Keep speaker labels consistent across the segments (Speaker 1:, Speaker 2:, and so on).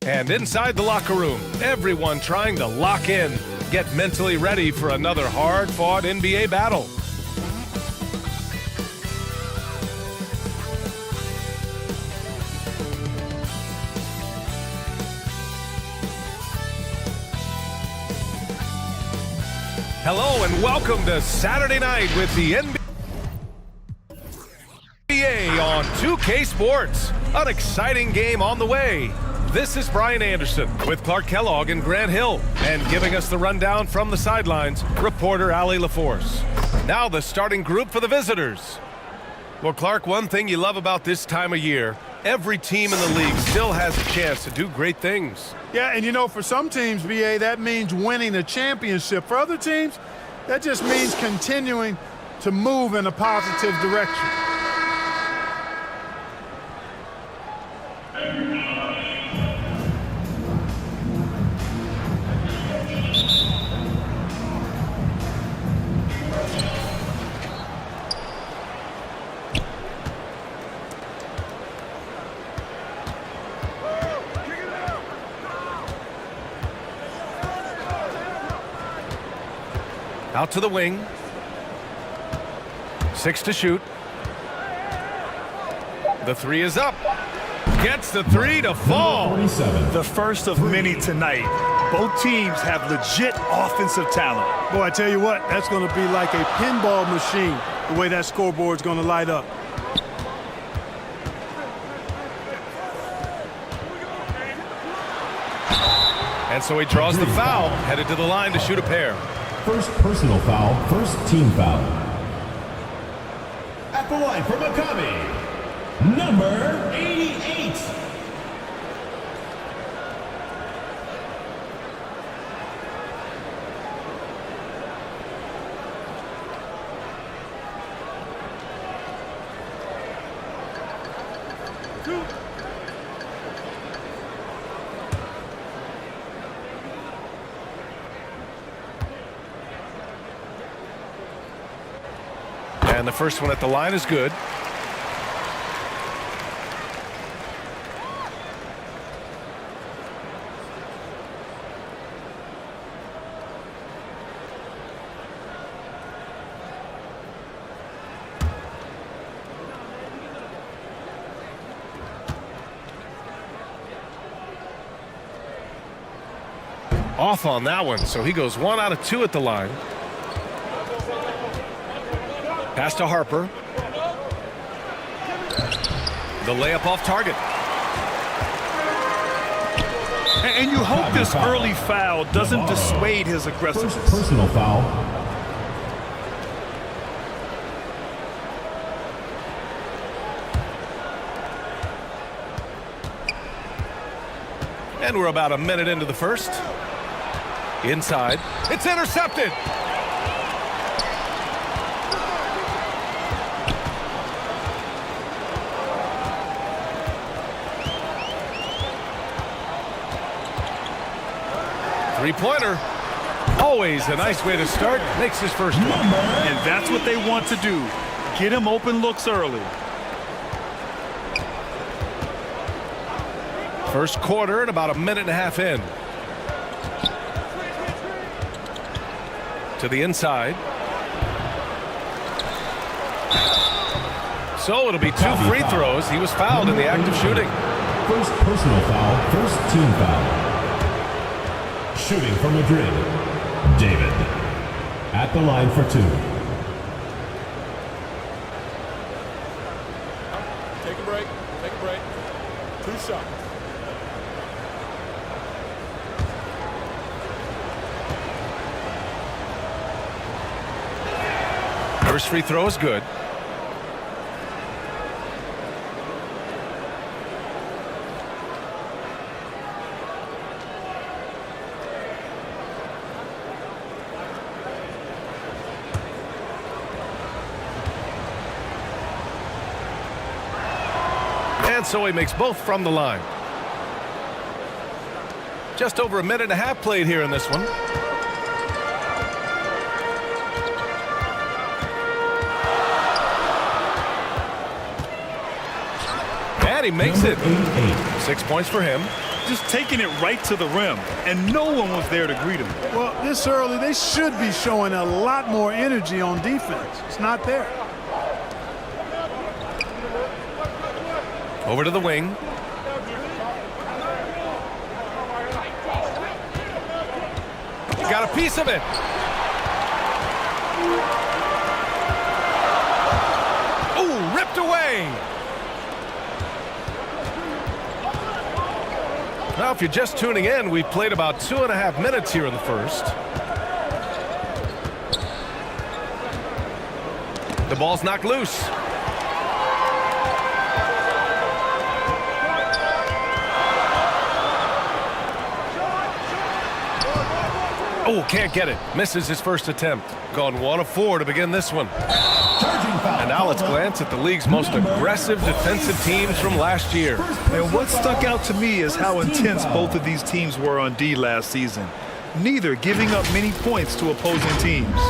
Speaker 1: And inside the locker room, everyone trying to lock in, get mentally ready for another hard-fought NBA battle. Hello and welcome to Saturday Night with the NBA on 2K Sports. An exciting game on the way. This is Brian Anderson with Clark Kellogg and Grant Hill. And giving us the rundown from the sidelines, reporter Allie LaForce. Now the starting group for the visitors. Well, Clark, one thing you love about this time of year, every team in the league still has a chance to do great things.
Speaker 2: Yeah, and you know, for some teams, BA, that means winning a championship. For other teams, that just means continuing to move in a positive direction.
Speaker 1: Out to the wing. 6 to shoot. The three is up. Gets the three to fall.
Speaker 3: The first of many tonight. Both teams have legit offensive talent.
Speaker 2: Boy, I tell you what, that's going to be like a pinball machine, the way that scoreboard's going to light up.
Speaker 1: And so he draws the foul, headed to the line to shoot a pair.
Speaker 4: First personal foul, first team foul. At the line for Maccabi, number 88.
Speaker 1: And the first one at the line is good. Off on that one, so he goes 1 out of 2 at the line. Pass to Harper. The layup off target.
Speaker 3: And you hope this early foul doesn't dissuade his aggressiveness.
Speaker 4: First personal foul.
Speaker 1: And we're about a minute into the first. Inside. It's intercepted. Three-pointer. Always a nice way to start. Makes his first one.
Speaker 3: And that's what they want to do. Get him open looks early.
Speaker 1: First quarter and about a minute and a half in. To the inside. So it'll be 2 free throws. He was fouled in the act of shooting.
Speaker 4: First personal foul, first team foul. Shooting for Madrid, David. At the line for 2.
Speaker 2: Take a break. Take a break. 2 shots.
Speaker 1: First free throw is good. And so he makes both from the line. Just over a minute and a half played here in this one. And he makes it. 6 points for him.
Speaker 3: just taking it right to the rim, and no one was there to greet him.
Speaker 2: Well, this early, they should be showing a lot more energy on defense. It's not there.
Speaker 1: Over to the wing. Got a piece of it. Ooh, ripped away. Now, if you're just tuning in, we've played about 2.5 minutes here in the first. The ball's knocked loose. Oh, can't get it. Misses his first attempt. Gone 1 of 4 to begin this one. And now let's glance at the league's most aggressive defensive teams from last year.
Speaker 3: And what stuck out to me is how intense both of these teams were on D last season. Neither giving up many points to opposing teams.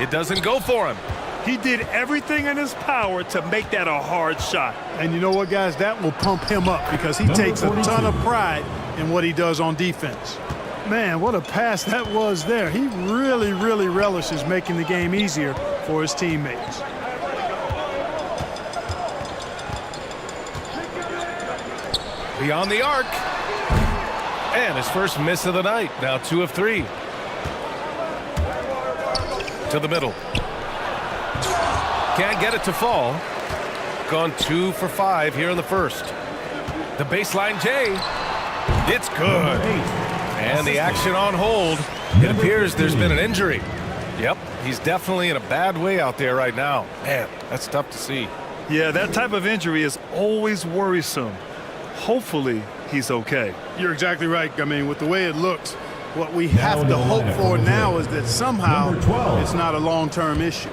Speaker 1: It doesn't go for him.
Speaker 3: He did everything in his power to make that a hard shot.
Speaker 2: And you know what, guys? That will pump him up because he takes a ton of pride in what he does on defense. Man, what a pass that was there. He really, really relishes making the game easier for his teammates.
Speaker 1: Beyond the arc. And his first miss of the night. Now 2 of 3. To the middle. Can't get it to fall. Gone 2 for 5 here in the first. The baseline J. It's good. And the action on hold. It appears there's been an injury. Yep, he's definitely in a bad way out there right now. Man, that's tough to see.
Speaker 3: Yeah, that type of injury is always worrisome. Hopefully, he's okay.
Speaker 2: You're exactly right. I mean, with the way it looks, what we have to hope for now is that somehow it's not a long-term issue.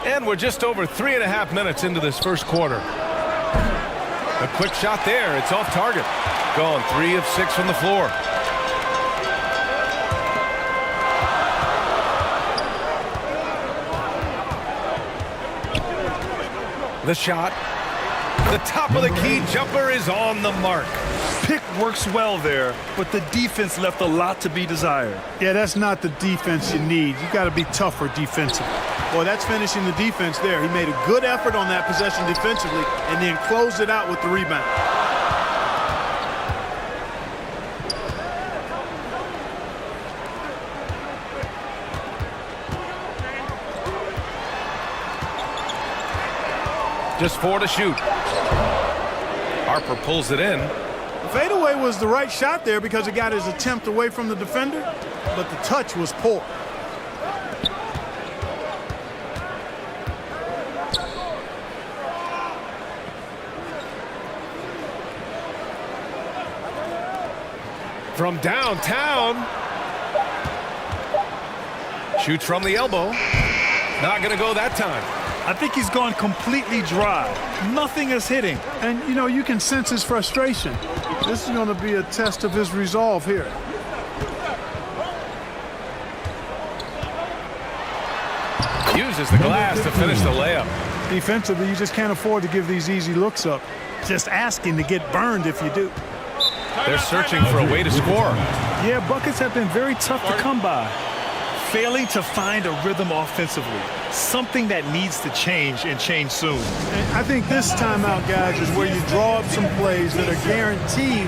Speaker 1: And we're just over 3.5 minutes into this first quarter. A quick shot there. It's off target. Gone 3 of 6 from the floor. The shot. The top of the key jumper is on the mark.
Speaker 3: Pick works well there, but the defense left a lot to be desired.
Speaker 2: Yeah, that's not the defense you need. You got to be tougher defensively. Boy, that's finishing the defense there. He made a good effort on that possession defensively and then closed it out with the rebound.
Speaker 1: Just 4 to shoot. Harper pulls it in.
Speaker 2: The fadeaway was the right shot there because it got his attempt away from the defender, but the touch was poor.
Speaker 1: From downtown. Shoots from the elbow. Not going to go that time.
Speaker 3: I think he's gone completely dry. Nothing is hitting.
Speaker 2: And, you know, you can sense his frustration. This is going to be a test of his resolve here.
Speaker 1: Uses the glass to finish the layup.
Speaker 2: Defensively, you just can't afford to give these easy looks up. Just asking to get burned if you do.
Speaker 1: They're searching for a way to score.
Speaker 3: Yeah, buckets have been very tough to come by. Failing to find a rhythm offensively. Something that needs to change and change soon.
Speaker 2: And I think this timeout, guys, is where you draw up some plays that are guaranteed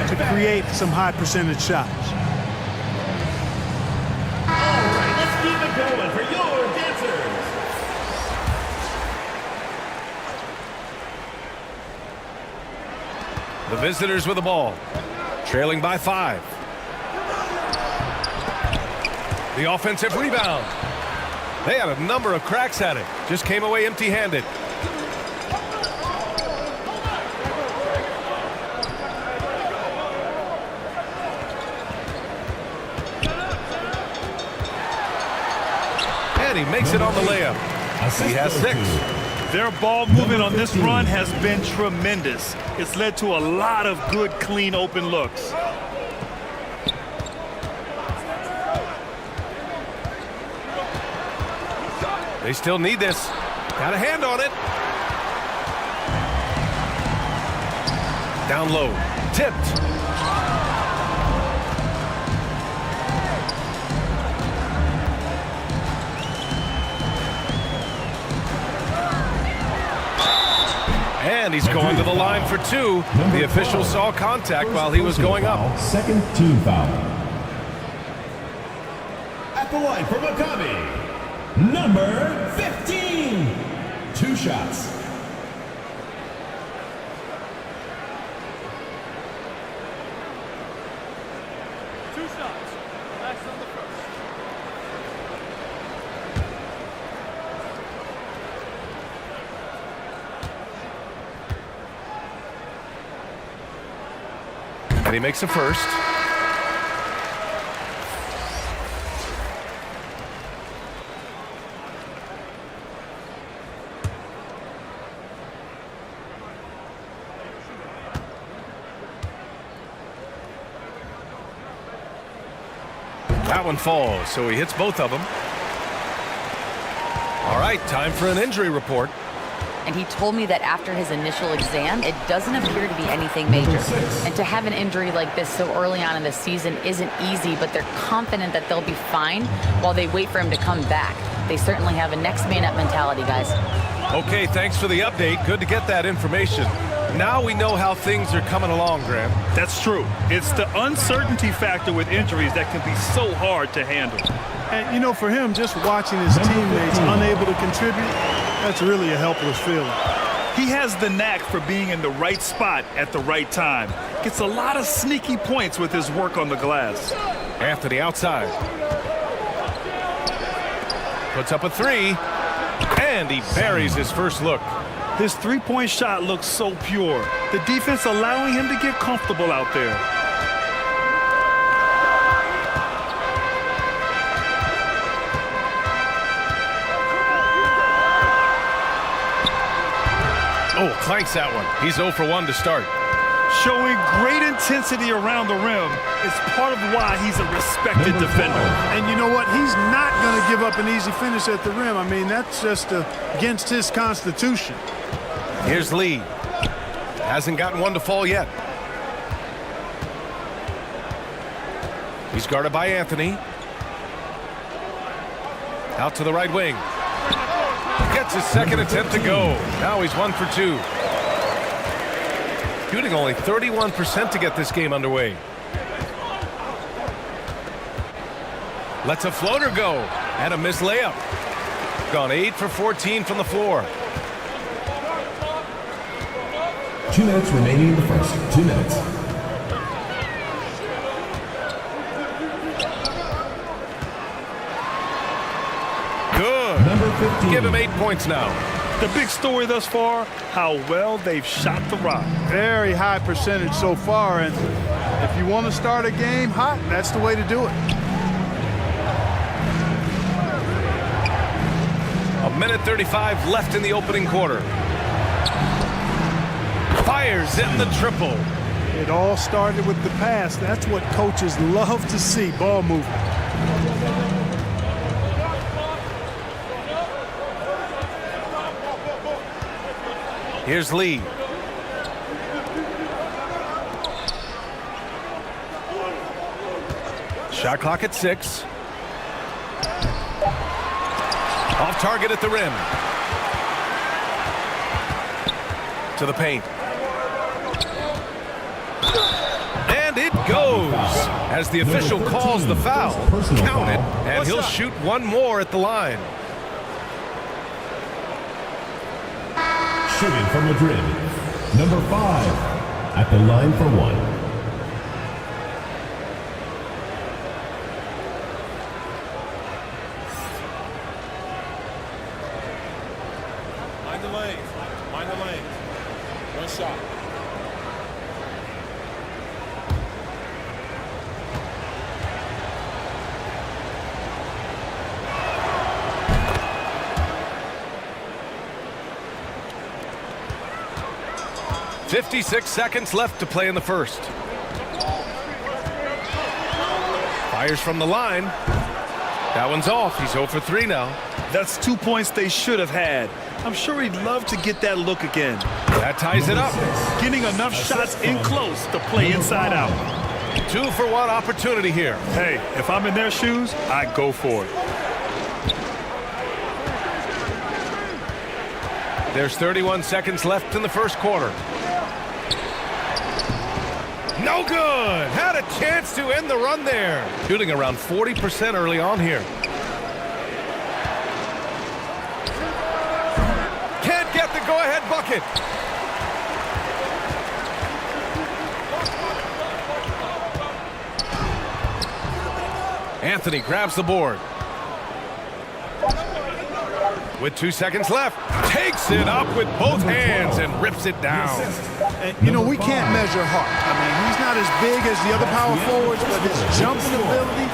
Speaker 2: to create some high percentage shots.
Speaker 4: All right, let's keep it going for your dancers.
Speaker 1: The visitors with the ball. Trailing by 5. The offensive rebound. They had a number of cracks at it. Just came away empty-handed. And he makes it on the layup. He has 6.
Speaker 3: Their ball movement on this run has been tremendous. It's led to a lot of good, clean, open looks.
Speaker 1: They still need this. Got a hand on it. Down low. Tipped. And he's going to the line for two. The official saw contact while he was going up.
Speaker 4: Second team foul. At the line for Maccabi, number 15. 2 shots.
Speaker 1: And he makes a first. That one falls, so he hits both of them. All right, time for an injury report.
Speaker 5: And he told me that after his initial exam, it doesn't appear to be anything major. And to have an injury like this so early on in the season isn't easy, but they're confident that they'll be fine while they wait for him to come back. They certainly have a next man up mentality, guys.
Speaker 1: Okay, thanks for the update. Good to get that information. Now we know how things are coming along, Graham.
Speaker 3: That's true. It's the uncertainty factor with injuries that can be so hard to handle.
Speaker 2: And, you know, for him, just watching his teammates unable to contribute, that's really a helpless feeling.
Speaker 3: He has the knack for being in the right spot at the right time. Gets a lot of sneaky points with his work on the glass.
Speaker 1: Anthony outside. Puts up a three, and he buries his first look.
Speaker 3: His three-point shot looks so pure. The defense allowing him to get comfortable out there.
Speaker 1: Oh, clanks that one. He's 0 for 1 to start.
Speaker 3: Showing great intensity around the rim is part of why he's a respected defender.
Speaker 2: And you know what? He's not going to give up an easy finish at the rim. I mean, that's just against his constitution.
Speaker 1: Here's Lee. Hasn't gotten one to fall yet. He's guarded by Anthony. Out to the right wing. Gets his second attempt to go. Now he's 1 for 2. Shooting only 31% to get this game underway. Lets a floater go. And a missed layup. Gone 8 for 14 from the floor.
Speaker 4: 2 minutes remaining in the first. 2 minutes.
Speaker 1: Good.
Speaker 4: Number 15.
Speaker 1: Give him 8 points now.
Speaker 3: The big story thus far, how well they've shot the rock.
Speaker 2: Very high percentage so far, and if you want to start a game hot, that's the way to do it.
Speaker 1: A minute 35 left in the opening quarter. Fires in the triple.
Speaker 2: It all started with the pass. That's what coaches love to see, ball movement.
Speaker 1: Here's Lee. Shot clock at 6. Off target at the rim. To the paint. And it goes. As the official calls the foul, count it, and he'll shoot one more at the line.
Speaker 4: Shooting from Madrid, number 5, at the line for 1.
Speaker 6: Mind the lane. Mind the lane. One shot.
Speaker 1: .56 seconds left to play in the first. Fires from the line. That one's off. He's 0 for 3 now.
Speaker 3: That's 2 points they should have had. I'm sure he'd love to get that look again.
Speaker 1: That ties it up.
Speaker 3: Getting enough shots in close to play inside out.
Speaker 1: 2 for 1 opportunity here.
Speaker 3: Hey, if I'm in their shoes, I'd go for it.
Speaker 1: There's 31 seconds left in the first quarter. No good. Had a chance to end the run there. Shooting around 40% early on here. Can't get the go-ahead bucket. Anthony grabs the board. With 2 seconds left, takes it up with both hands and rips it down.
Speaker 2: And, you know, we can't measure Hart. I mean, he's not as big as the other power forwards, but his jumping ability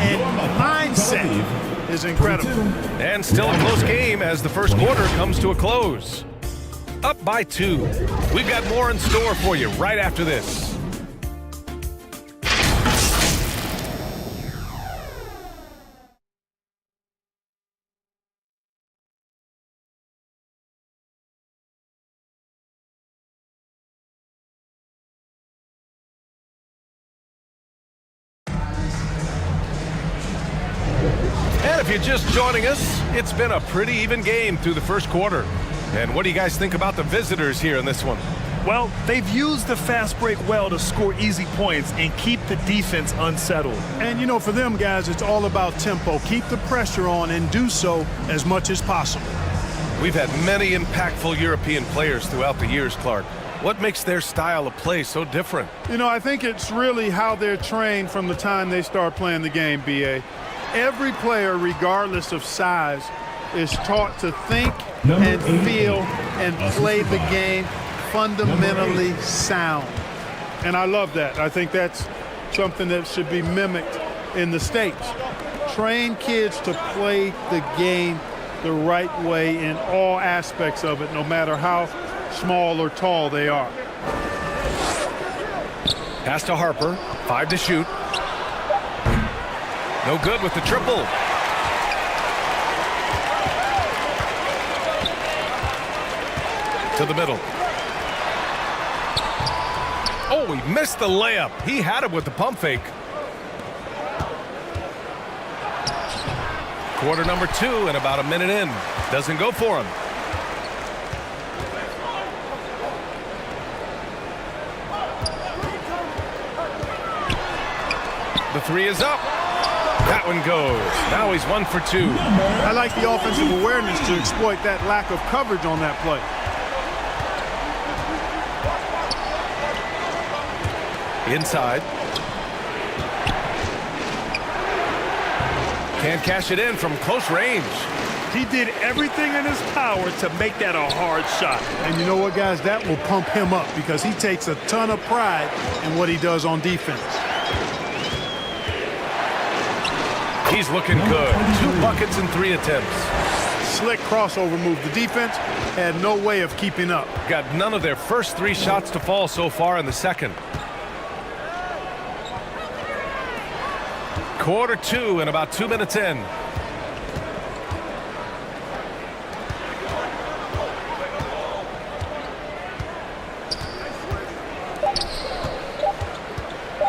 Speaker 2: and mindset is incredible.
Speaker 1: And still a close game as the first quarter comes to a close. Up by 2. We've got more in store for you right after this. And if you're just joining us, it's been a pretty even game through the first quarter. And what do you guys think about the visitors here in this one?
Speaker 3: Well, they've used the fast break well to score easy points and keep the defense unsettled.
Speaker 2: And, you know, for them guys, it's all about tempo. Keep the pressure on and do so as much as possible.
Speaker 1: We've had many impactful European players throughout the years, Clark. What makes their style of play so different?
Speaker 2: You know, I think it's really how they're trained from the time they start playing the game, B.A. Every player, regardless of size, is taught to think and feel and play the game fundamentally sound. And I love that. I think that's something that should be mimicked in the States. Train kids to play the game the right way in all aspects of it, no matter how small or tall they are.
Speaker 1: Pass to Harper. 5 to shoot. No good with the triple. To the middle. Oh, he missed the layup. He had it with the pump fake. Quarter number 2 and about a minute in. Doesn't go for him. The 3 is up. That one goes. Now he's 1 for 2.
Speaker 2: I like the offensive awareness to exploit that lack of coverage on that play.
Speaker 1: Inside. Can't cash it in from close range.
Speaker 3: He did everything in his power to make that a hard shot.
Speaker 2: And you know what, guys? That will pump him up because he takes a ton of pride in what he does on defense.
Speaker 1: He's looking good. 2 buckets in 3 attempts.
Speaker 2: Slick crossover move. The defense had no way of keeping up.
Speaker 1: Got none of their first 3 shots to fall so far in the second. Quarter 2 and about 2 minutes in.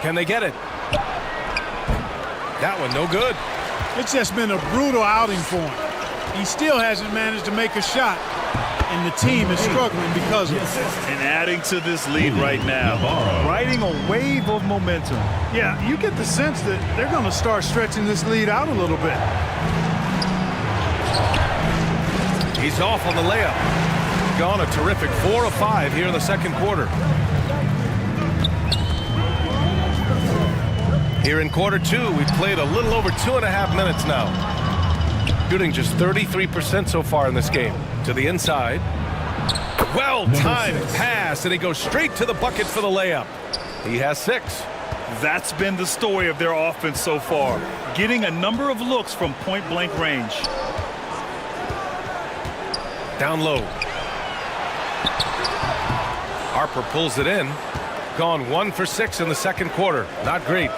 Speaker 1: Can they get it? That one no good.
Speaker 2: It's just been a brutal outing for him. He still hasn't managed to make a shot, and the team is struggling because of it.
Speaker 3: And adding to this lead right now, riding a wave of momentum.
Speaker 2: Yeah, you get the sense that they're going to start stretching this lead out a little bit.
Speaker 1: He's off on the layup. Gone a terrific 4 of 5 here in the second quarter. Here in quarter 2, we've played a little over 2.5 minutes now. Shooting just 33% so far in this game. To the inside. Well-timed pass, and he goes straight to the bucket for the layup. He has 6.
Speaker 3: That's been the story of their offense so far. Getting a number of looks from point-blank range.
Speaker 1: Down low. Harper pulls it in. Gone 1 for 6 in the second quarter. Not great.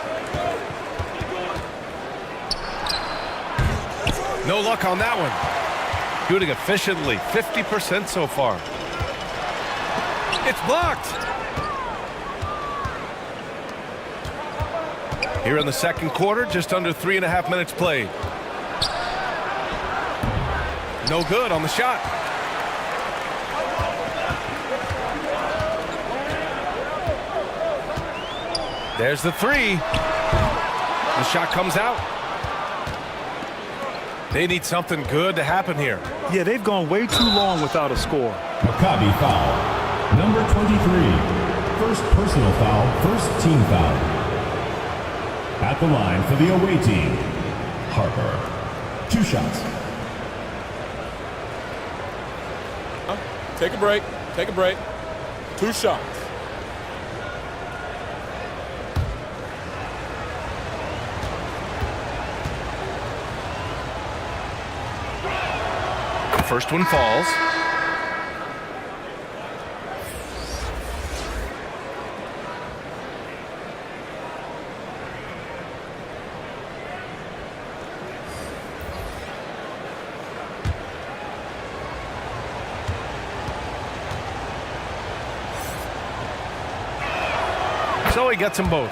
Speaker 1: No luck on that one. Shooting efficiently, 50% so far. It's blocked. Here in the second quarter, just under 3.5 minutes played. No good on the shot. There's the three. The shot comes out. They need something good to happen here.
Speaker 3: Yeah, they've gone way too long without a score.
Speaker 4: Maccabi foul. Number 23. First personal foul, first team foul. At the line for the away team, Harper. 2 shots.
Speaker 6: Take a break. Take a break. 2 shots.
Speaker 1: First one falls. So he gets them both.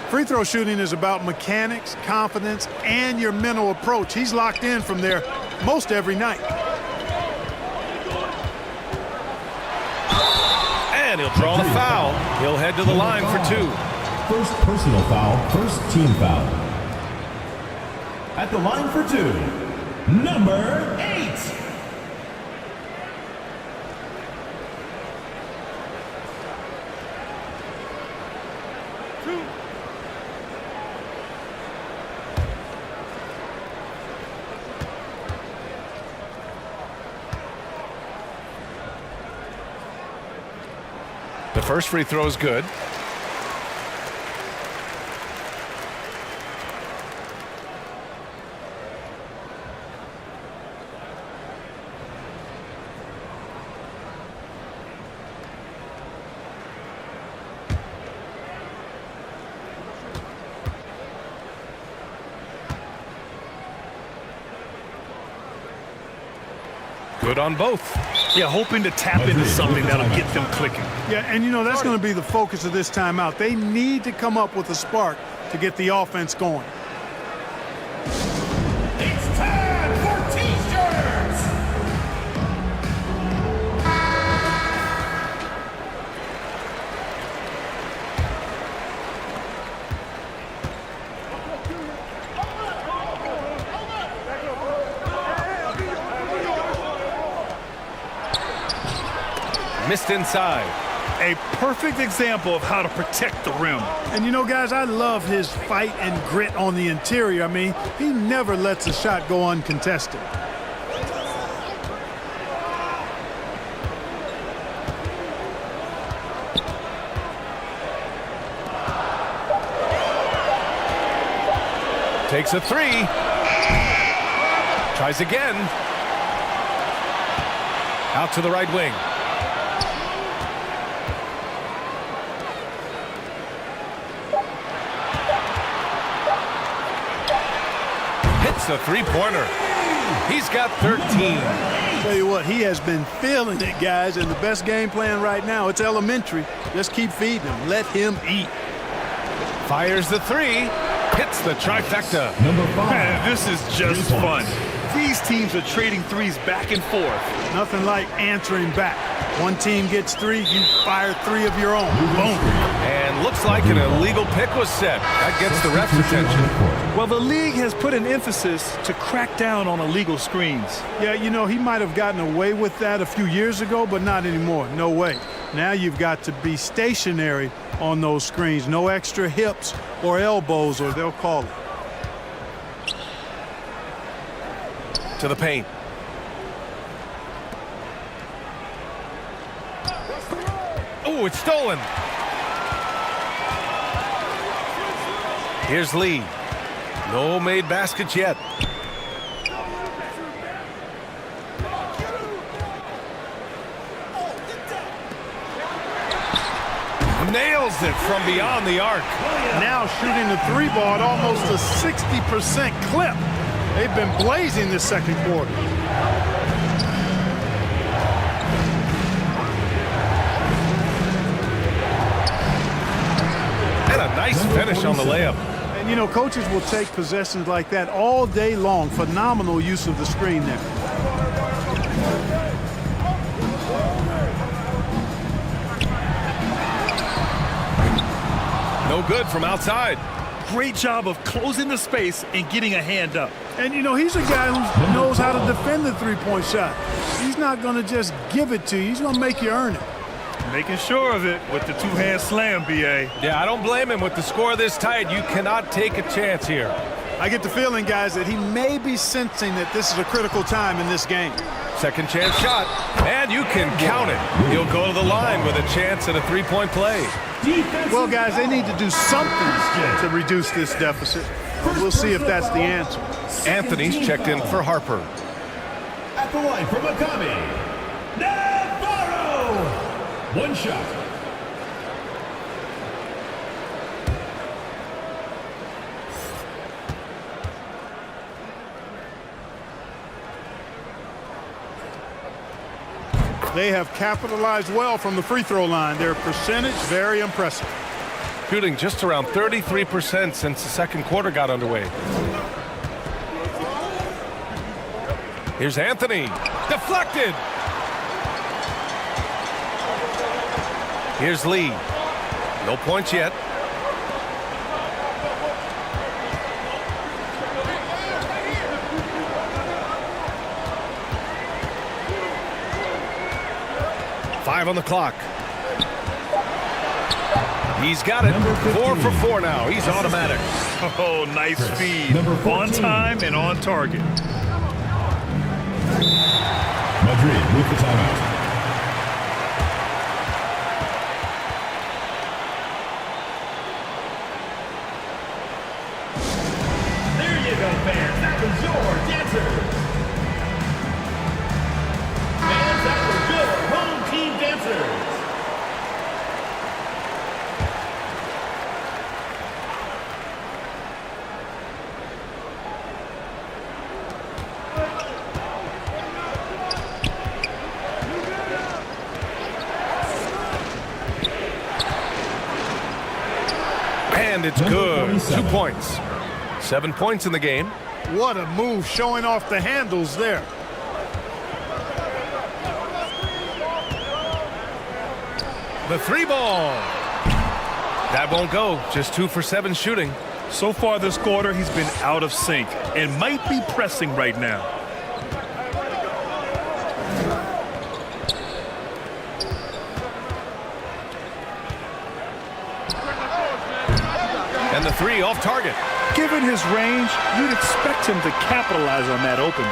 Speaker 2: Free throw shooting is about mechanics, confidence, and your mental approach. He's locked in from there most every night.
Speaker 1: And he'll draw the foul. He'll head to the line for 2.
Speaker 4: First personal foul, first team foul. At the line for 2, number 8.
Speaker 1: The first free throw is good. Good on both.
Speaker 3: Yeah, hoping to tap into something that'll get them clicking.
Speaker 2: Yeah, and you know, that's going to be the focus of this timeout. They need to come up with a spark to get the offense going.
Speaker 4: It's time for T-shirts.
Speaker 1: Missed inside.
Speaker 3: A perfect example of how to protect the rim.
Speaker 2: And you know, guys, I love his fight and grit on the interior. I mean, he never lets a shot go uncontested.
Speaker 1: Takes a 3. Tries again. Out to the right wing. Hits a 3-pointer. He's got 13.
Speaker 2: Tell you what, he has been feeling it, guys, and the best game plan right now, it's elementary. Just keep feeding him. Let him eat.
Speaker 1: Fires the 3. Hits the trifecta.
Speaker 4: Number 5.
Speaker 3: Man, this is just fun. These teams are trading threes back and forth.
Speaker 2: Nothing like answering back. One team gets 3, you fire 3 of your own. Boom.
Speaker 1: And looks like an illegal pick was set. That gets the ref's attention.
Speaker 3: Well, the league has put an emphasis to crack down on illegal screens.
Speaker 2: Yeah, you know, he might have gotten away with that a few years ago, but not anymore. No way. Now you've got to be stationary on those screens. No extra hips or elbows, or they'll call it.
Speaker 1: To the paint. Oh, it's stolen. Here's Lee. No made baskets yet. Nails it from beyond the arc.
Speaker 2: Now shooting the 3 ball at almost a 60% clip. They've been blazing this second quarter.
Speaker 1: And a nice finish on the layup.
Speaker 2: And, you know, coaches will take possessions like that all day long. Phenomenal use of the screen there.
Speaker 1: No good from outside.
Speaker 3: Great job of closing the space and getting a hand up.
Speaker 2: And, you know, he's a guy who knows how to defend the three-point shot. He's not going to just give it to you. He's going to make you earn it.
Speaker 3: Making sure of it with the two-hand slam, BA.
Speaker 1: Yeah, I don't blame him. With the score this tight, you cannot take a chance here.
Speaker 2: I get the feeling, guys, that he may be sensing that this is a critical time in this game.
Speaker 1: Second chance shot, and you can count it. He'll go to the line with a chance at a three-point play.
Speaker 2: Well, guys, they need to do something to reduce this deficit. We'll see if that's the answer.
Speaker 1: Anthony's checked in for Harper.
Speaker 4: At the line from Maccabi, Navarro. One shot.
Speaker 2: They have capitalized well from the free throw line. Their percentage, very impressive.
Speaker 1: Shooting just around 33% since the second quarter got underway. Here's Anthony. Deflected. Here's Lee. No points yet. Five on the clock. He's got it. 4 for 4 now. He's automatic.
Speaker 3: Oh, nice feed. On time and on target.
Speaker 4: Madrid with the timeout.
Speaker 7: There you go, fans. That was your dancers. Fans, that was your home team dancers.
Speaker 1: And it's good. 2 points. 7 points in the game.
Speaker 2: What a move, showing off the handles there.
Speaker 1: The three ball. That won't go. Just 2 for 7 shooting.
Speaker 3: So far this quarter, he's been out of sync and might be pressing right now.
Speaker 1: And the three off target.
Speaker 3: Given his range, you'd expect him to capitalize on that opening.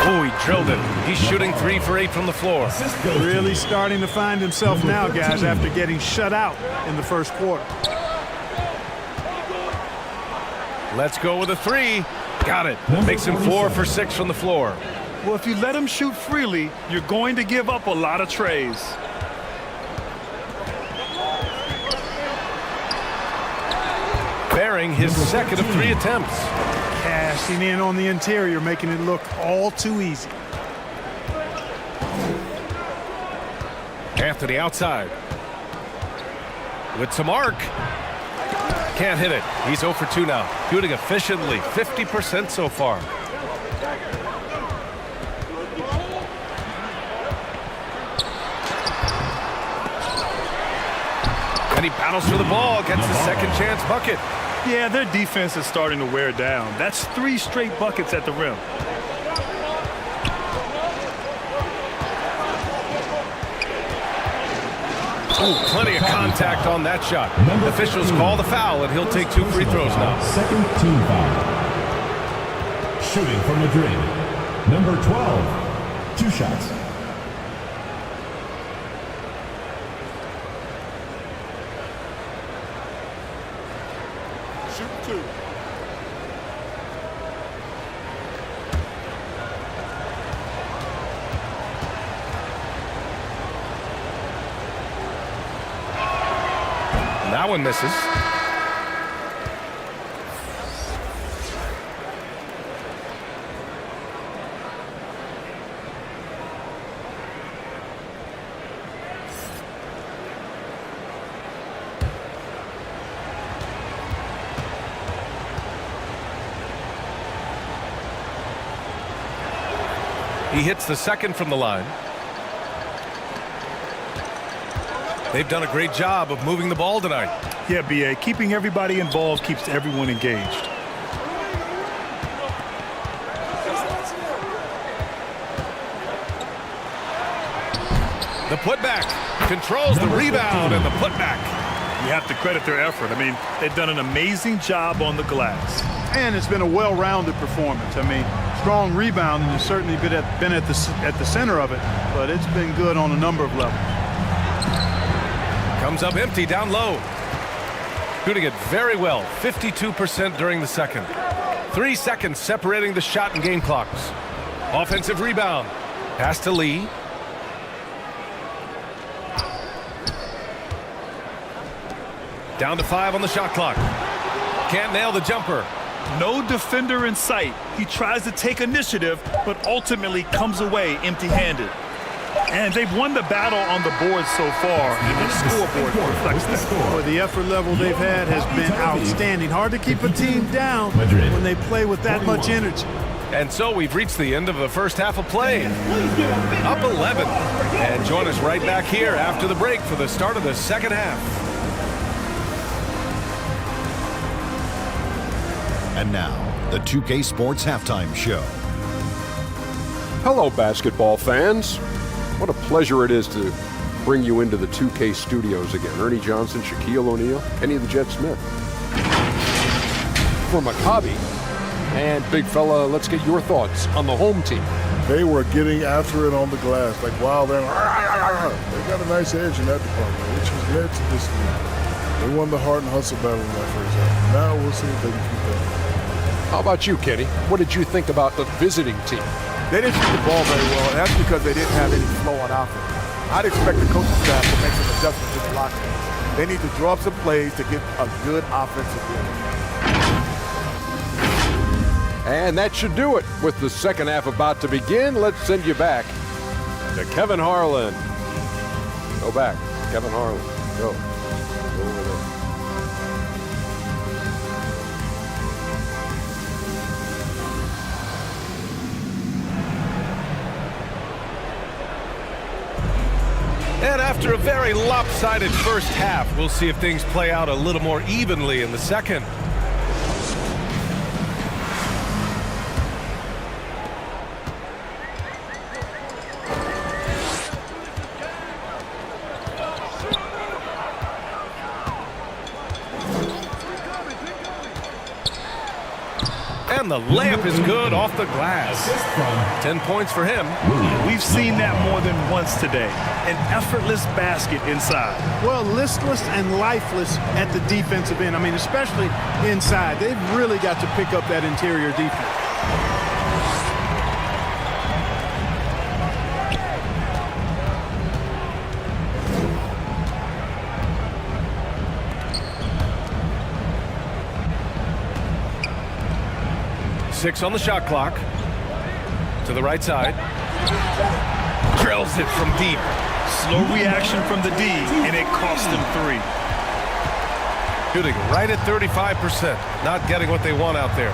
Speaker 1: Oh, he drilled it. He's shooting 3 for 8 from the floor.
Speaker 2: Really starting to find himself now, guys, after getting shut out in the first quarter.
Speaker 1: Let's go with a 3. Got it. Makes him 4 for 6 from the floor.
Speaker 3: Well, if you let him shoot freely, you're going to give up a lot of trays.
Speaker 1: Bearing his second of 3 attempts.
Speaker 2: Cashing in on the interior, making it look all too easy.
Speaker 1: Anthony outside. With some arc. Can't hit it. He's 0 for 2 now. Shooting efficiently. 50% so far. And he battles for the ball. Gets the second chance bucket.
Speaker 3: Yeah, their defense is starting to wear down. That's 3 straight buckets at the rim.
Speaker 1: Oh, plenty of contact on that shot. Officials call the foul, and he'll take 2 free throws now.
Speaker 4: Second team foul. Shooting for Madrid. Number 12. 2 shots.
Speaker 6: Shoot 2.
Speaker 1: That one misses. He hits the second from the line. They've done a great job of moving the ball tonight.
Speaker 3: Yeah, BA, keeping everybody involved keeps everyone engaged.
Speaker 1: The putback controls the rebound and the putback.
Speaker 3: You have to credit their effort. I mean, they've done an amazing job on the glass.
Speaker 2: And it's been a well-rounded performance. I mean, strong rebounding has certainly been at the center of it, but it's been good on a number of levels.
Speaker 1: Comes up empty down low. Shooting it very well, 52% during the second. 3 seconds separating the shot and game clocks. Offensive rebound. Pass to Lee. Down to 5 on the shot clock. Can't nail the jumper.
Speaker 3: No defender in sight. He tries to take initiative, but ultimately comes away empty-handed. And they've won the battle on the board so far, and the scoreboard reflects that.
Speaker 2: Boy, the effort level they've had has been outstanding. Hard to keep a team down when they play with that much energy.
Speaker 1: And so we've reached the end of the first half of play. Up 11. And join us right back here after the break for the start of the second half.
Speaker 8: And now, the 2K Sports Halftime Show.
Speaker 9: Hello, basketball fans. What a pleasure it is to bring you into the 2K studios again. Ernie Johnson, Shaquille O'Neal, Kenny the Jet Smith. For Maccabi and big fella, let's get your thoughts on the home team.
Speaker 10: They were getting after it on the glass. Like, wow, they got a nice edge in that department, which has led to this lead. They won the heart and hustle battle in that first half. Now we'll see if they can keep that.
Speaker 9: How about you, Kenny? What did you think about the visiting team?
Speaker 11: They didn't shoot the ball very well, and that's because they didn't have any flow on offense. I'd expect the coaching staff to make some adjustments in the locker room. They need to draw up some plays to get a good offensive game.
Speaker 9: And that should do it. With the second half about to begin, let's send you back to Kevin Harlan. Go back, Kevin Harlan. Go. Go over there.
Speaker 1: And after a very lopsided first half, we'll see if things play out a little more evenly in the second. And the layup is good off the glass. 10 points for him.
Speaker 3: We've seen that more than once today. An effortless basket inside.
Speaker 2: Well, listless and lifeless at the defensive end. I mean, especially inside. They've really got to pick up that interior defense.
Speaker 1: Six on the shot clock. To the right side. Drills it from deep.
Speaker 3: Slow reaction from the D, and it cost them 3.
Speaker 1: Shooting right at 35%. Not getting what they want out there.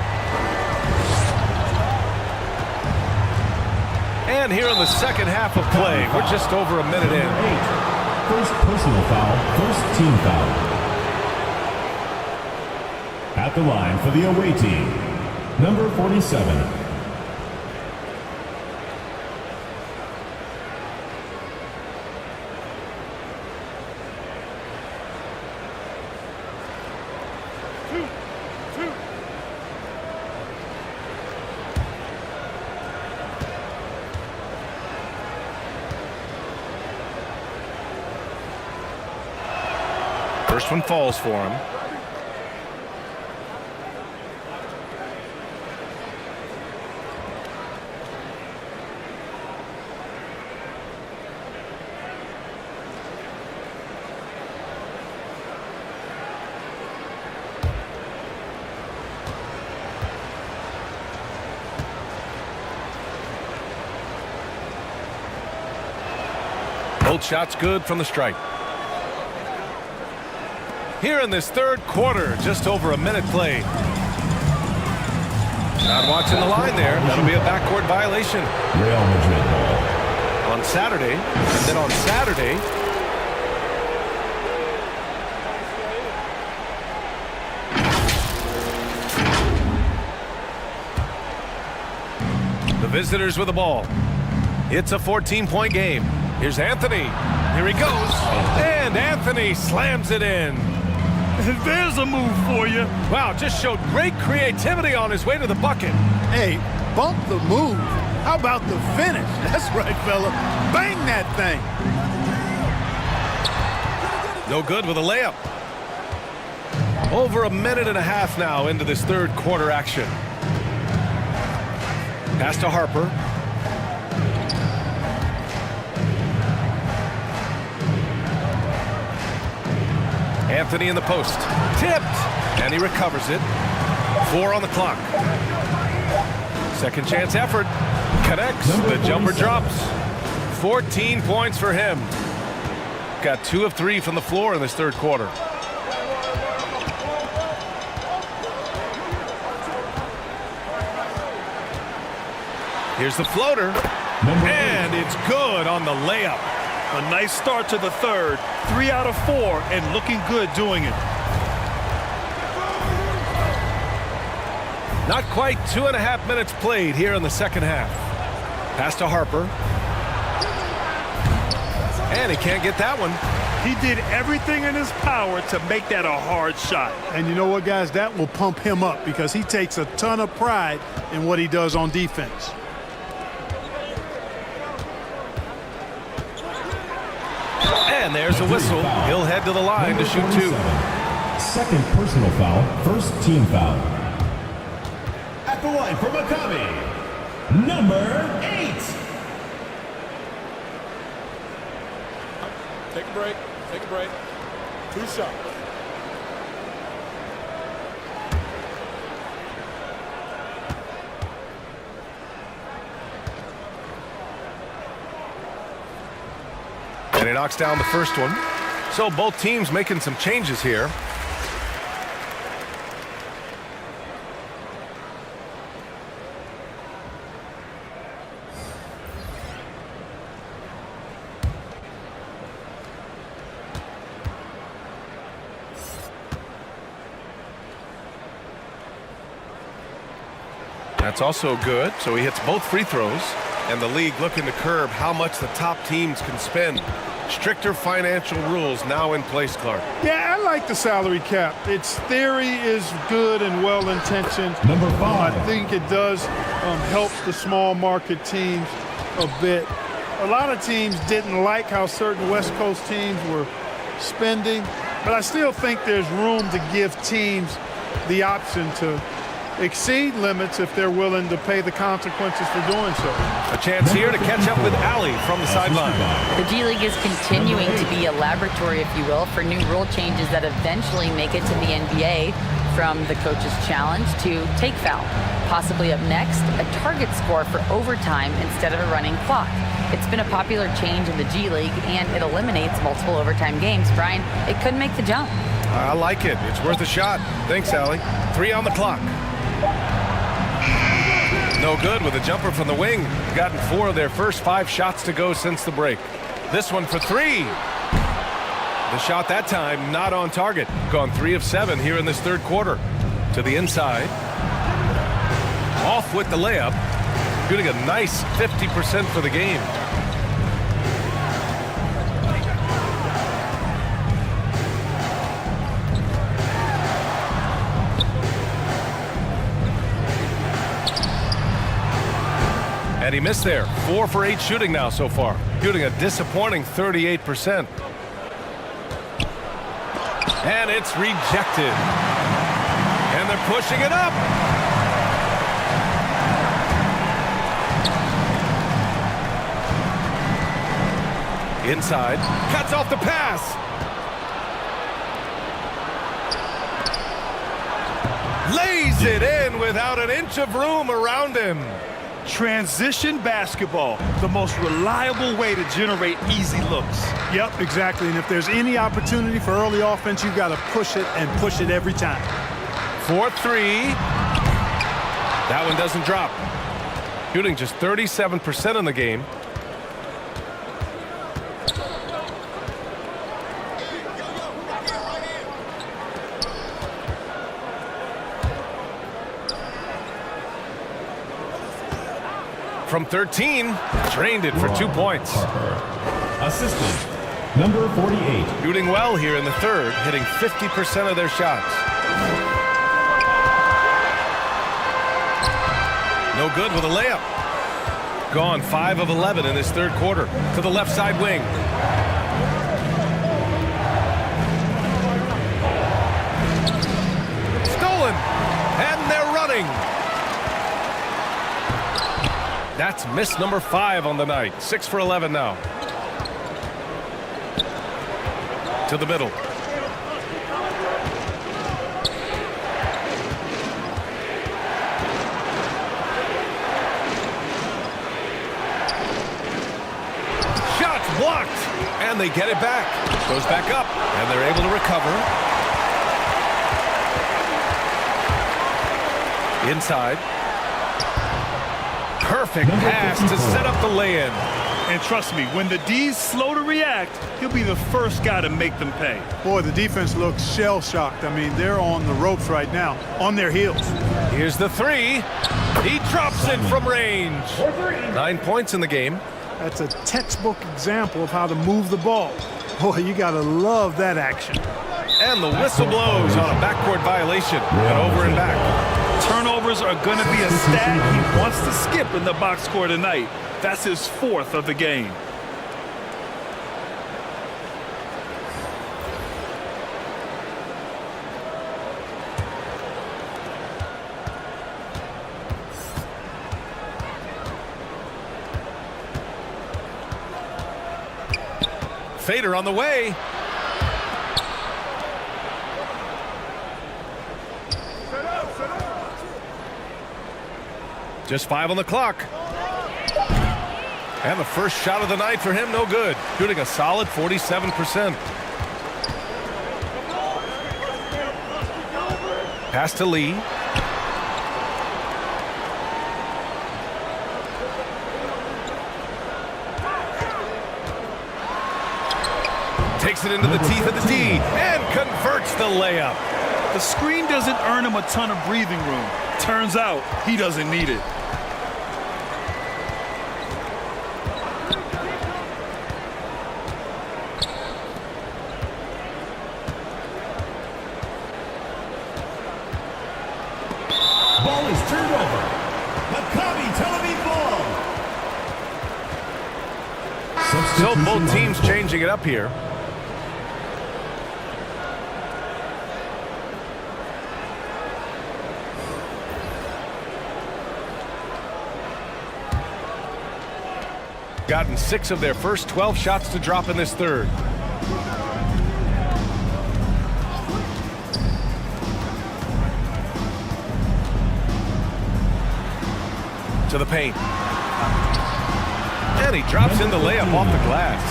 Speaker 1: And here in the second half of play, we're just over a minute in.
Speaker 4: First personal foul, first team foul. At the line for the away team, number 47.
Speaker 1: First one falls for him. Both shots good from the stripe. Here in this third quarter, just over a minute played. Not watching the line there. That'll be a backcourt violation.
Speaker 4: Real Madrid ball.
Speaker 1: On Saturday, and then on Saturday, the visitors with the ball. It's a 14-point game. Here's Anthony. Here he goes. And Anthony slams it in.
Speaker 3: There's a move for you.
Speaker 1: Wow, just showed great creativity on his way to the bucket.
Speaker 2: Hey, bump the move. How about the finish? That's right, fella. Bang that thing.
Speaker 1: No good with a layup. Over a minute and a half now into this third quarter action. Pass to Harper. Anthony in the post. Tipped. And he recovers it. 4 on the clock. Second chance effort. Connects. The jumper drops. 14 points for him. Got 2 of 3 from the floor in this third quarter. Here's the floater. And it's good on the layup.
Speaker 3: A nice start to the third. 3 out of 4 and looking good doing it.
Speaker 1: Not quite 2.5 minutes played here in the second half. Pass to Harper. And he can't get that one.
Speaker 3: He did everything in his power to make that a hard shot.
Speaker 2: And you know what, guys? That will pump him up because he takes a ton of pride in what he does on defense.
Speaker 1: And there's a whistle. He'll head to the line to shoot 2.
Speaker 4: Second personal foul, first team foul. At the line for Maccabi, number 8.
Speaker 6: Take a break. Take a break. 2 shots.
Speaker 1: And he knocks down the first one. So both teams making some changes here. That's also good. So he hits both free throws. And the league looking to curb how much the top teams can spend. Stricter financial rules now in place, Clark.
Speaker 2: Yeah, I like the salary cap. Its theory is good and well-intentioned.
Speaker 4: Number 5.
Speaker 2: I think it does help the small market teams a bit. A lot of teams didn't like how certain West Coast teams were spending, but I still think there's room to give teams the option to exceed limits if they're willing to pay the consequences for doing so.
Speaker 1: A chance here to catch up with Allie from the sideline.
Speaker 5: The G League is continuing to be a laboratory, if you will, for new rule changes that eventually make it to the NBA, from the coach's challenge to take foul. Possibly up next, a target score for overtime instead of a running clock. It's been a popular change in the G League, and it eliminates multiple overtime games. Brian, it could make the jump.
Speaker 1: I like it. It's worth a shot. Thanks, Allie. 3 on the clock. No good with a jumper from the wing. Gotten 4 of their first 5 shots to go since the break. This one for 3. The shot that time not on target. Gone 3 of 7 here in this third quarter. To the inside. Off with the layup. Shooting a nice 50% for the game. And he missed there. 4 for 8 shooting now so far. Shooting a disappointing 38%. And it's rejected. And they're pushing it up. Inside. Cuts off the pass. Lays it in without an inch of room around him.
Speaker 3: Transition basketball, the most reliable way to generate easy looks.
Speaker 2: Yep, exactly. And if there's any opportunity for early offense, you've got to push it and push it every time.
Speaker 1: 4-3. That one doesn't drop. Shooting just 37% in the game. From 13, drained it for 2 points.
Speaker 4: Assistant, number 48.
Speaker 1: Shooting well here in the third, hitting 50% of their shots. No good with a layup. Gone 5 of 11 in his third quarter. To the left side wing. Stolen, and they're running. That's miss number 5 on the night. 6 for 11 now. To the middle. Shots blocked, and they get it back. Goes back up, and they're able to recover. Inside. Perfect pass to set up the lay-in.
Speaker 3: And trust me, when the D's slow to react, he'll be the first guy to make them pay.
Speaker 2: Boy, the defense looks shell-shocked. I mean, they're on the ropes right now, on their heels.
Speaker 1: Here's the three. He drops it from range. 9 points in the game.
Speaker 2: That's a textbook example of how to move the ball. Boy, you got to love that action.
Speaker 1: And the whistle blows on a backcourt violation. And over and back.
Speaker 3: Turnovers are going to be a stat he wants to skip in the box score tonight. That's his 4th of the game.
Speaker 1: Fader on the way. Just 5 on the clock. And the first shot of the night for him, no good. Shooting a solid 47%. Pass to Lee. Takes it into the teeth of the D and converts the layup.
Speaker 3: The screen doesn't earn him a ton of breathing room. Turns out he doesn't need it.
Speaker 4: Ball is turned over. Maccabi Tel Aviv ball.
Speaker 1: So both teams changing it up here. Gotten 6 of their first 12 shots to drop in this third. To the paint. And he drops in the layup off the glass.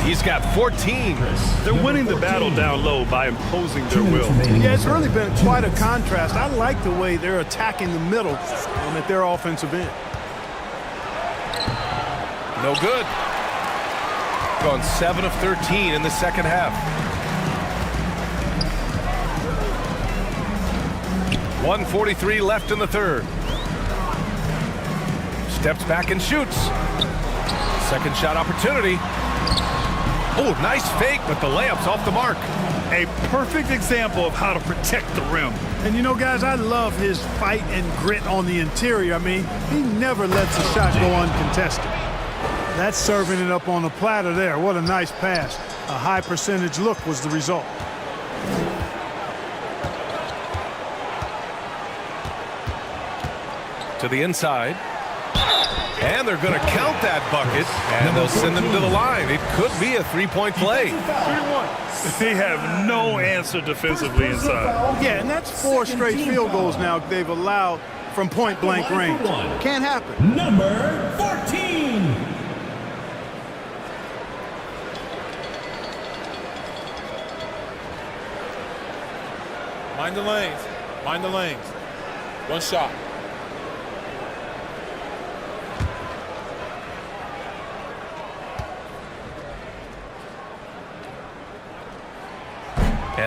Speaker 1: He's got 14.
Speaker 3: They're winning the battle down low by imposing their will.
Speaker 2: Yeah, it's really been quite a contrast. I like the way they're attacking the middle at their offensive end.
Speaker 1: No good. Gone 7 of 13 in the second half. 1:43 left in the third. Steps back and shoots. Second shot opportunity. Oh, nice fake, but the layup's off the mark.
Speaker 3: A perfect example of how to protect the rim.
Speaker 2: And you know, guys, I love his fight and grit on the interior. I mean, he never lets a shot go uncontested. That's serving it up on the platter there. What a nice pass. A high percentage look was the result.
Speaker 1: To the inside. And they're going to count that bucket, and they'll send them to the line. It could be a three-point play.
Speaker 3: 3-1. They have no answer defensively inside.
Speaker 2: Yeah, and that's 4 straight field goals now they've allowed from point-blank range. Can't happen.
Speaker 4: Number 14.
Speaker 6: Mind the lanes. Mind the lanes. One shot.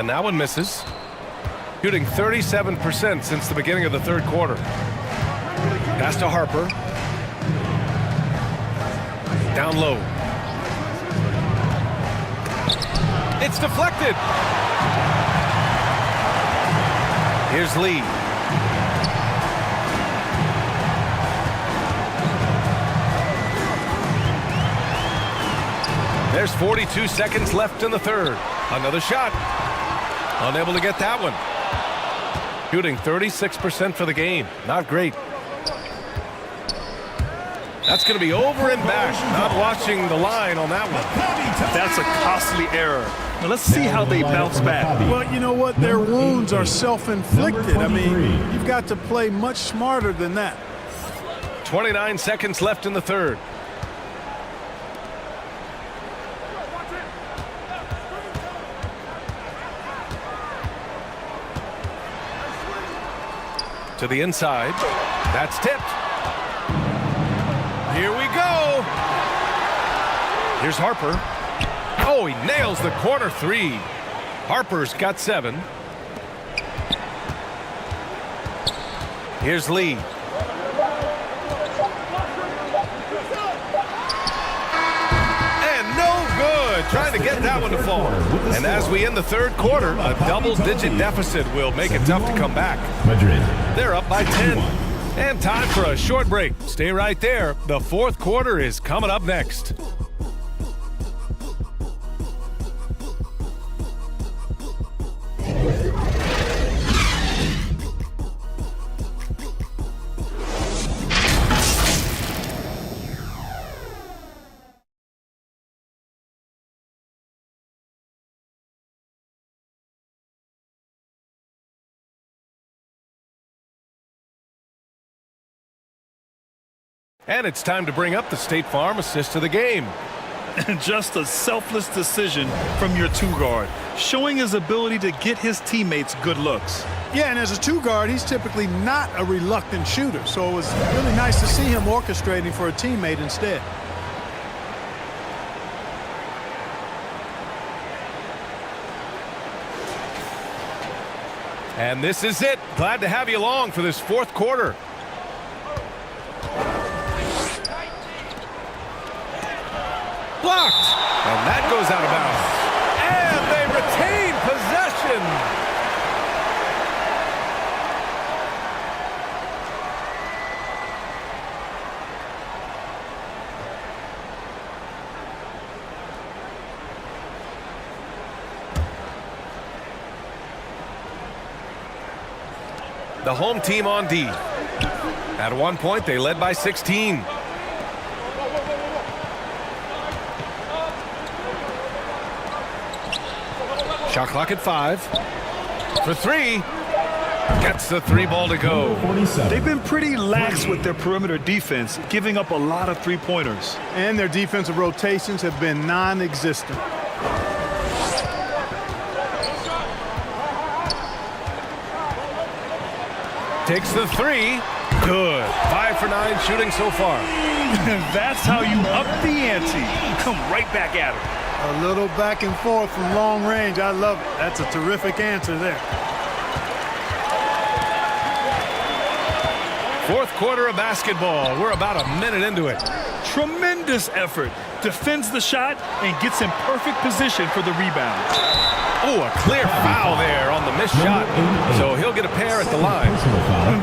Speaker 1: And that one misses. Shooting 37% since the beginning of the third quarter. Pass to Harper. Down low. It's deflected. Here's Lee. There's 42 seconds left in the third. Another shot. Unable to get that one. Shooting 36% for the game. Not great. That's going to be over and back. Not watching the line on that one.
Speaker 3: That's a costly error. Now let's see how they bounce back.
Speaker 2: Well, you know what? Their wounds are self-inflicted. I mean, you've got to play much smarter than that.
Speaker 1: 29 seconds left in the third. To the inside. That's tipped. Here we go. Here's Harper. Oh, he nails the corner three. Harper's got 7. Here's Lee. And no good. Trying to get that one to fall. And as we end the third quarter, a double-digit deficit will make it tough to come back. They're up by 10. And time for a short break. Stay right there. The fourth quarter is coming up next. And it's time to bring up the State Farm assist of the game.
Speaker 3: And just a selfless decision from your two-guard, showing his ability to get his teammates good looks.
Speaker 2: Yeah, and as a two-guard, he's typically not a reluctant shooter, so it was really nice to see him orchestrating for a teammate instead.
Speaker 1: And this is it. Glad to have you along for this fourth quarter. Blocked. And that goes out of bounds. And they retain possession. The home team on D. At one point, they led by 16. Shot clock at 5. For 3. Gets the 3 ball to go.
Speaker 3: They've been pretty lax with their perimeter defense, giving up a lot of three-pointers.
Speaker 2: And their defensive rotations have been non-existent.
Speaker 1: Takes the 3. Good. 5 for 9 shooting so far.
Speaker 3: That's how you up the ante. Come right back at her.
Speaker 2: A little back and forth from long range. I love it. That's a terrific answer there.
Speaker 1: Fourth quarter of basketball. We're about a minute into it.
Speaker 3: Tremendous effort. Defends the shot and gets in perfect position for the rebound.
Speaker 1: Oh, a clear foul there on the missed shot. So he'll get a pair at the line.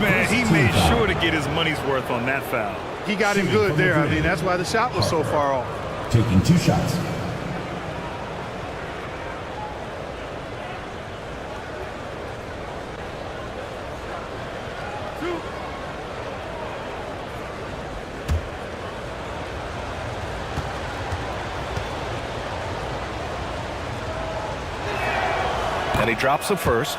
Speaker 3: Man, he made sure to get his money's worth on that foul.
Speaker 2: He got him good there. I mean, that's why the shot was so far off.
Speaker 4: Taking 2 shots.
Speaker 1: And he drops the first.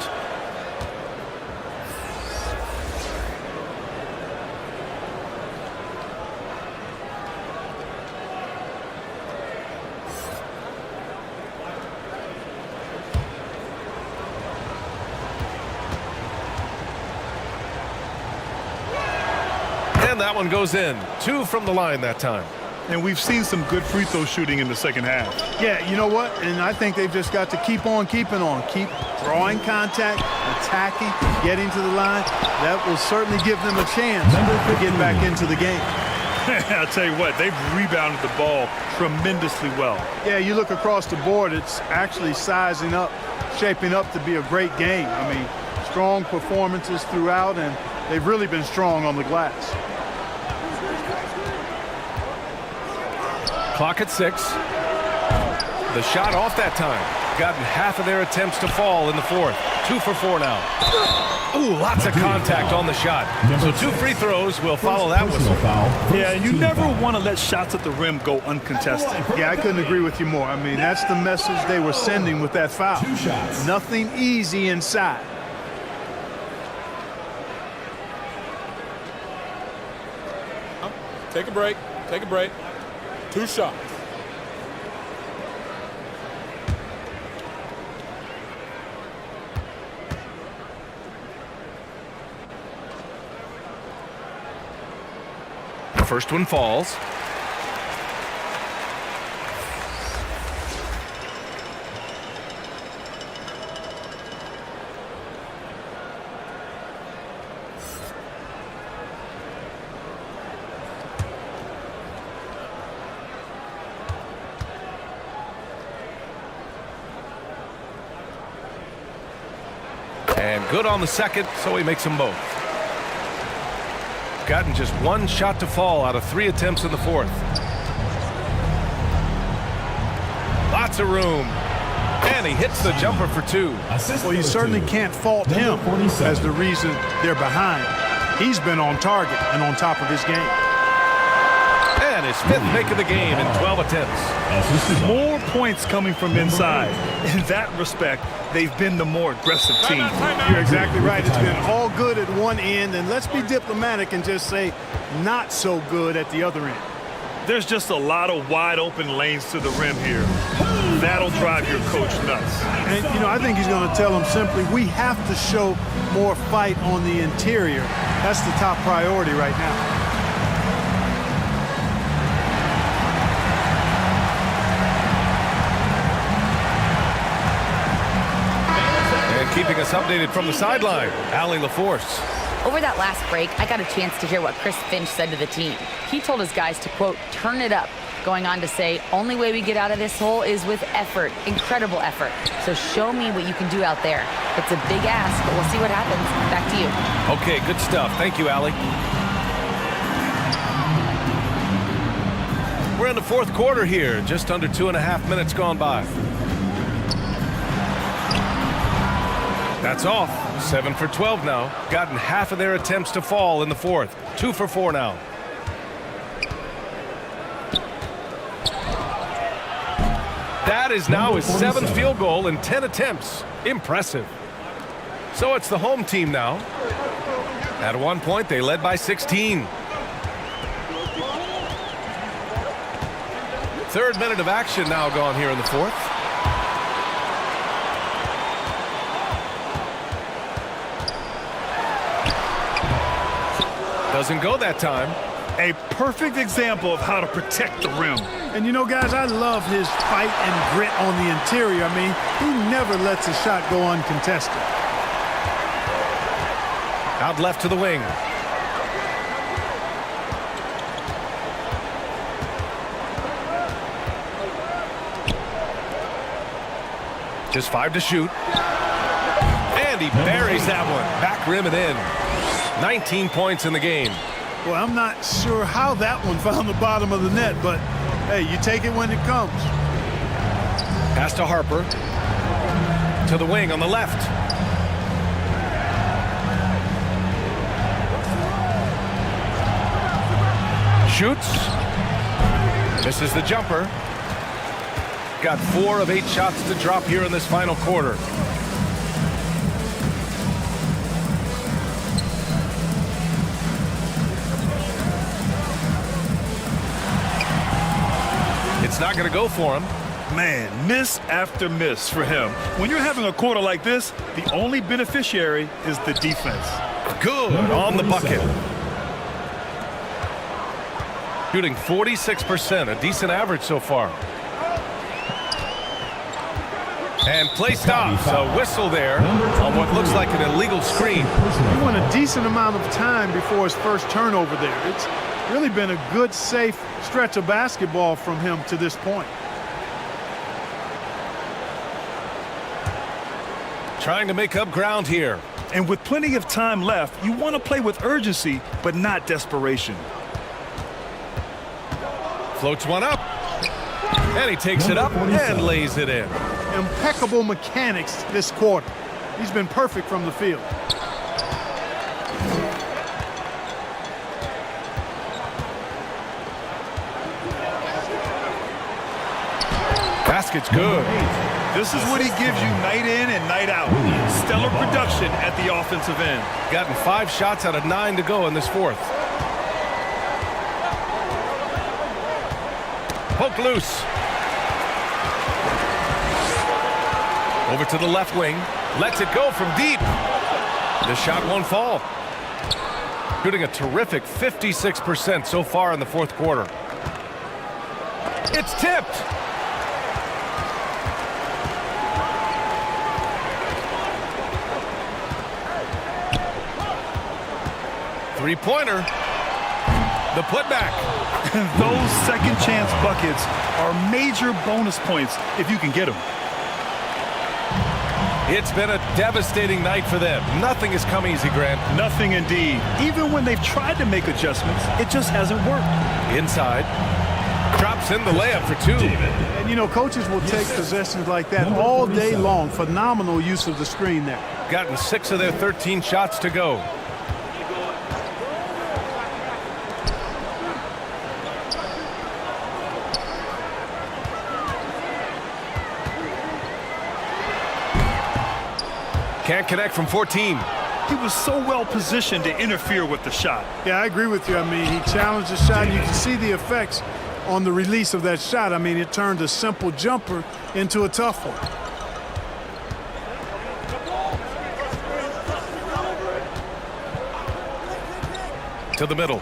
Speaker 1: And that one goes in. 2 from the line that time.
Speaker 3: And we've seen some good free throw shooting in the second half.
Speaker 2: Yeah, you know what? And I think they've just got to keep on keeping on. Keep drawing contact, attacking, getting to the line. That will certainly give them a chance to get back into the game.
Speaker 3: I'll tell you what, they've rebounded the ball tremendously well.
Speaker 2: Yeah, you look across the board, it's actually sizing up, shaping up to be a great game. I mean, strong performances throughout, and they've really been strong on the glass.
Speaker 1: Clock at 6. The shot off that time. Gotten half of their attempts to fall in the fourth. 2 for 4 now. Ooh, lots of contact on the shot. So 2 free throws will follow that whistle.
Speaker 3: Yeah, you never want to let shots at the rim go uncontested.
Speaker 2: Yeah, I couldn't agree with you more. I mean, that's the message they were sending with that foul. Nothing easy inside.
Speaker 6: Take a break. Take a break. 2 shots.
Speaker 1: First one falls. And good on the second, so he makes them both. Gotten just 1 shot to fall out of 3 attempts in the fourth. Lots of room. And he hits the jumper for 2.
Speaker 2: Well, you certainly can't fault him as the reason they're behind. He's been on target and on top of his game.
Speaker 1: And his 5th make of the game in 12 attempts.
Speaker 3: More points coming from inside. In that respect, they've been the more aggressive team.
Speaker 2: You're exactly right. It's been all good at one end, and let's be diplomatic and just say not so good at the other end.
Speaker 3: There's just a lot of wide open lanes to the rim here. That'll drive your coach nuts.
Speaker 2: And, you know, I think he's going to tell them simply, we have to show more fight on the interior. That's the top priority right now.
Speaker 1: Keeping us updated from the sideline, Allie LaForce.
Speaker 5: Over that last break, I got a chance to hear what Chris Finch said to the team. He told his guys to, quote, turn it up, going on to say, only way we get out of this hole is with effort, incredible effort. So show me what you can do out there. It's a big ask, but we'll see what happens. Back to you.
Speaker 1: Okay, good stuff. Thank you, Allie. We're in the fourth quarter here, just under 2.5 minutes gone by. That's off. 7 for 12 now. Gotten half of their attempts to fall in the fourth. 2 for 4 now. That is now his 7th field goal in 10 attempts. Impressive. So it's the home team now. At one point, they led by 16. 3rd minute of action now gone here in the fourth. Doesn't go that time.
Speaker 3: A perfect example of how to protect the rim.
Speaker 2: And you know, guys, I love his fight and grit on the interior. I mean, he never lets a shot go uncontested.
Speaker 1: Out left to the wing. Just 5 to shoot. And he buries that one. Back rim and in. 19 points in the game.
Speaker 2: Well, I'm not sure how that one found the bottom of the net, but hey, you take it when it comes.
Speaker 1: Pass to Harper. To the wing on the left. Shoots. Misses the jumper. Got 4 of 8 shots to drop here in this final quarter. It's not going to go for him.
Speaker 3: Man, miss after miss for him. When you're having a quarter like this, the only beneficiary is the defense.
Speaker 1: Good on the bucket. Shooting 46%, a decent average so far. And play stops. A whistle there on what looks like an illegal screen.
Speaker 2: He went a decent amount of time before his first turnover there. It's really been a good, safe stretch of basketball from him to this point.
Speaker 1: Trying to make up ground here.
Speaker 3: And with plenty of time left, you want to play with urgency, but not desperation.
Speaker 1: Floats one up. And he takes it up and lays it in.
Speaker 2: Impeccable mechanics this quarter. He's been perfect from the field.
Speaker 1: Basket's good.
Speaker 3: This is what he gives you night in and night out. Stellar production at the offensive end.
Speaker 1: Gotten 5 shots out of 9 to go in this fourth. Poke loose. Over to the left wing. Lets it go from deep. The shot won't fall. Shooting a terrific 56% so far in the fourth quarter. It's tipped. Three-pointer. The putback.
Speaker 3: Those second chance buckets are major bonus points if you can get them.
Speaker 1: It's been a devastating night for them. Nothing has come easy, Grant.
Speaker 3: Nothing indeed. Even when they've tried to make adjustments, it just hasn't worked.
Speaker 1: Inside. Drops in the layup for 2.
Speaker 2: And, you know, coaches will take possessions like that all day long. Phenomenal use of the screen there.
Speaker 1: Gotten 6 of their 13 shots to go. Can't connect from 14.
Speaker 3: He was so well positioned to interfere with the shot.
Speaker 2: Yeah, I agree with you. I mean, he challenged the shot, and you can see the effects on the release of that shot. I mean, it turned a simple jumper into a tough one.
Speaker 1: To the middle.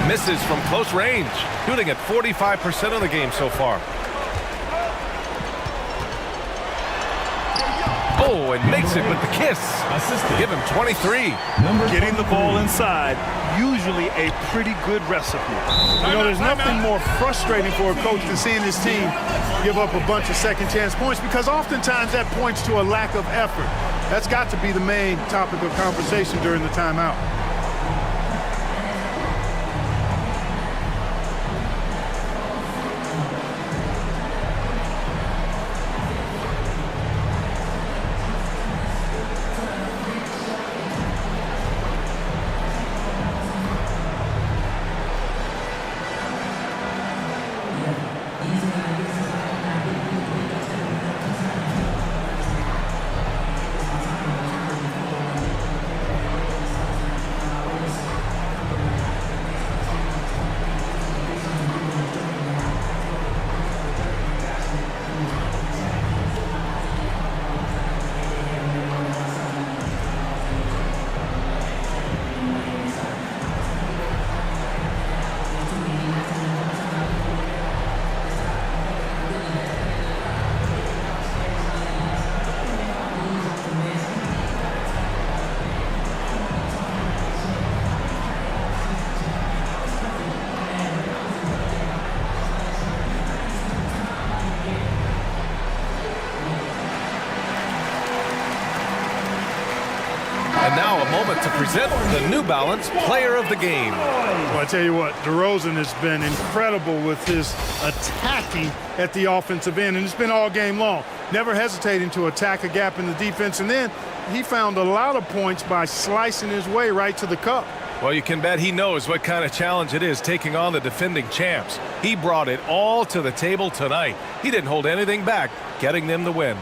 Speaker 1: Misses from close range, shooting at 45% of the game so far. Oh, and makes it with the kiss. Give him 23.
Speaker 3: Getting the ball inside, usually a pretty good recipe.
Speaker 2: You know, there's nothing more frustrating for a coach than seeing his team give up a bunch of second chance points, because oftentimes that points to a lack of effort. That's got to be the main topic of conversation during the timeout.
Speaker 1: And now a moment to present the New Balance Player of the Game.
Speaker 2: Well, I tell you what, DeRozan has been incredible with his attacking at the offensive end, and it's been all game long. Never hesitating to attack a gap in the defense, and then he found a lot of points by slicing his way right to the cup.
Speaker 1: Well, you can bet he knows what kind of challenge it is taking on the defending champs. He brought it all to the table tonight. He didn't hold anything back, getting them the win.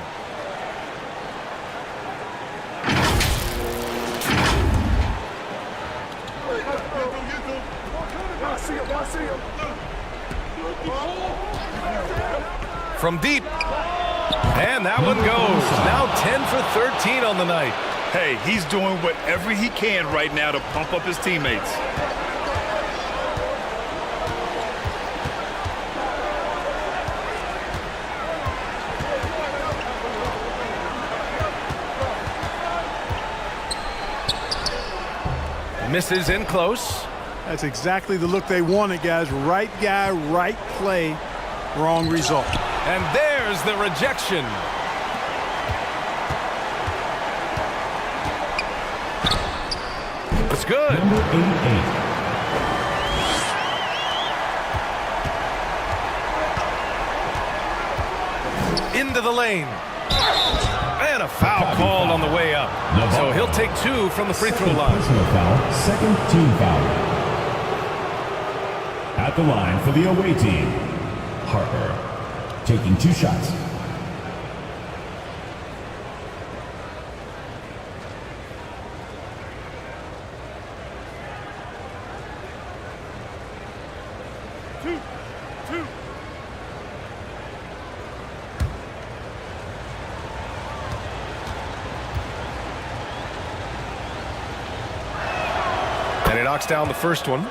Speaker 1: From deep. And that one goes. Now 10 for 13 on the night.
Speaker 3: Hey, he's doing whatever he can right now to pump up his teammates.
Speaker 1: Misses in close.
Speaker 2: That's exactly the look they wanted, guys. Right guy, right play, wrong result.
Speaker 1: And there's the rejection. It's good.
Speaker 4: Number 88.
Speaker 1: Into the lane. And a foul called on the way up. So he'll take 2 from the free throw line.
Speaker 4: Personal foul, second team foul. At the line for the away team, Harper, taking 2 shots.
Speaker 1: And he knocks down the first one.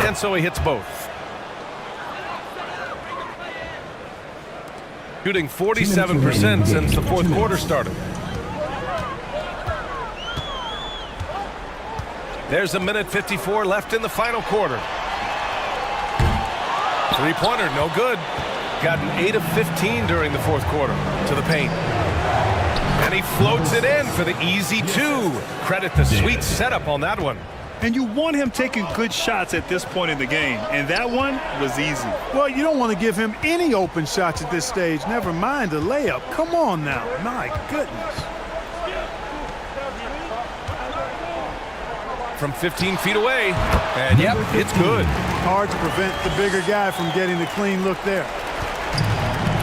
Speaker 1: And so he hits both. Shooting 47% since the fourth quarter started. There's a minute 54 left in the final quarter. Three-pointer, no good. Got an 8 of 15 during the fourth quarter to the paint. And he floats it in for the easy 2. Credit the sweet setup on that one.
Speaker 3: And you want him taking good shots at this point in the game. And that one was easy.
Speaker 2: Well, you don't want to give him any open shots at this stage. Never mind a layup. Come on now. My goodness.
Speaker 1: From 15 feet away. And yep, it's good.
Speaker 2: Hard to prevent the bigger guy from getting the clean look there.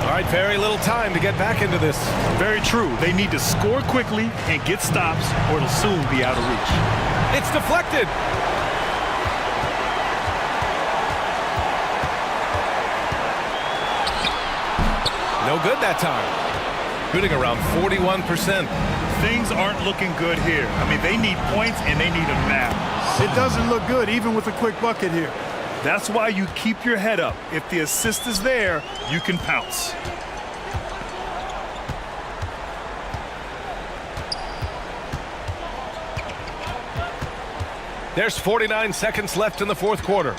Speaker 1: All right, very little time to get back into this.
Speaker 3: Very true. They need to score quickly and get stops, or it'll soon be out of reach.
Speaker 1: It's deflected. No good that time. Shooting around 41%.
Speaker 3: Things aren't looking good here. I mean, they need points and they need them now.
Speaker 2: It doesn't look good, even with a quick bucket here.
Speaker 3: That's why you keep your head up. If the assist is there, you can pounce.
Speaker 1: There's 49 seconds left in the fourth quarter.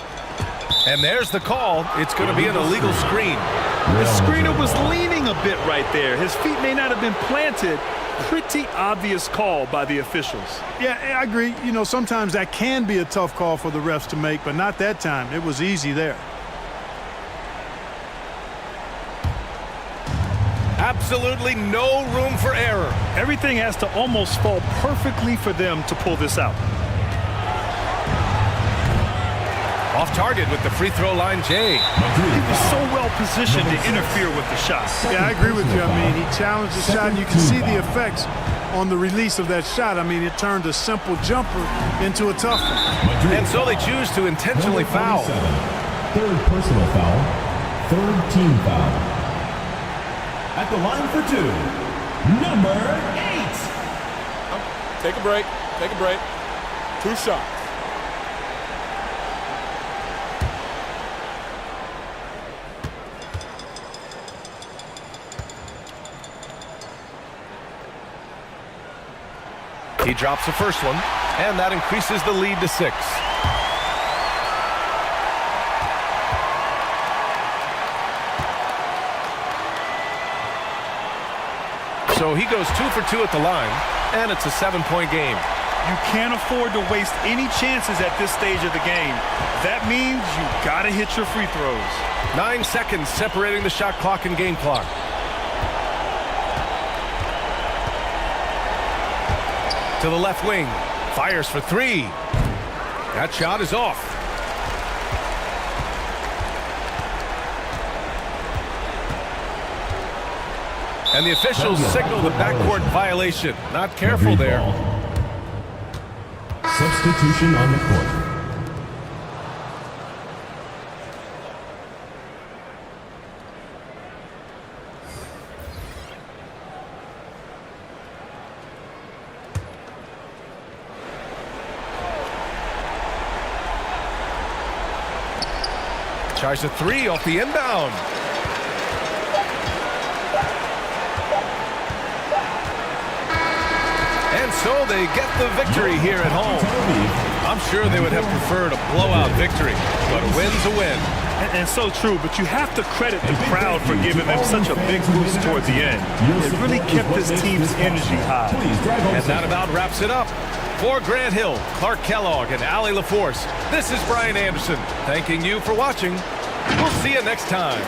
Speaker 1: And there's the call. It's going to be an illegal screen.
Speaker 3: The screener was leaning a bit right there. His feet may not have been planted. Pretty obvious call by the officials.
Speaker 2: Yeah, I agree. You know, sometimes that can be a tough call for the refs to make, but not that time. It was easy there.
Speaker 1: Absolutely no room for error.
Speaker 3: Everything has to almost fall perfectly for them to pull this out.
Speaker 1: Off target with the free throw line, Jay.
Speaker 3: He was so well positioned to interfere with the shot.
Speaker 2: Yeah, I agree with you. I mean, he challenged the shot, and you can see the effects on the release of that shot. I mean, it turned a simple jumper into a tough one.
Speaker 1: And so they choose to intentionally foul.
Speaker 4: Third personal foul, third team foul. At the line for 2, number 8.
Speaker 6: Take a break. Take a break. 2 shots.
Speaker 1: He drops the first one, and that increases the lead to 6. So he goes 2 for 2 at the line, and it's a 7-point game.
Speaker 3: You can't afford to waste any chances at this stage of the game. That means you gotta hit your free throws.
Speaker 1: 9 seconds separating the shot clock and game clock. To the left wing, fires for 3. That shot is off. And the officials signal the backcourt violation. Not careful there.
Speaker 4: Substitution on the court.
Speaker 1: Tries a three off the inbound. And so they get the victory here at home. I'm sure they would have preferred a blowout victory, but a win's a win.
Speaker 3: And so true, but you have to credit the crowd for giving them such a big boost toward the end. It really kept this team's energy high.
Speaker 1: And that about wraps it up. For Grant Hill, Clark Kellogg, and Allie LaForce, this is Brian Anderson, thanking you for watching. We'll see you next time.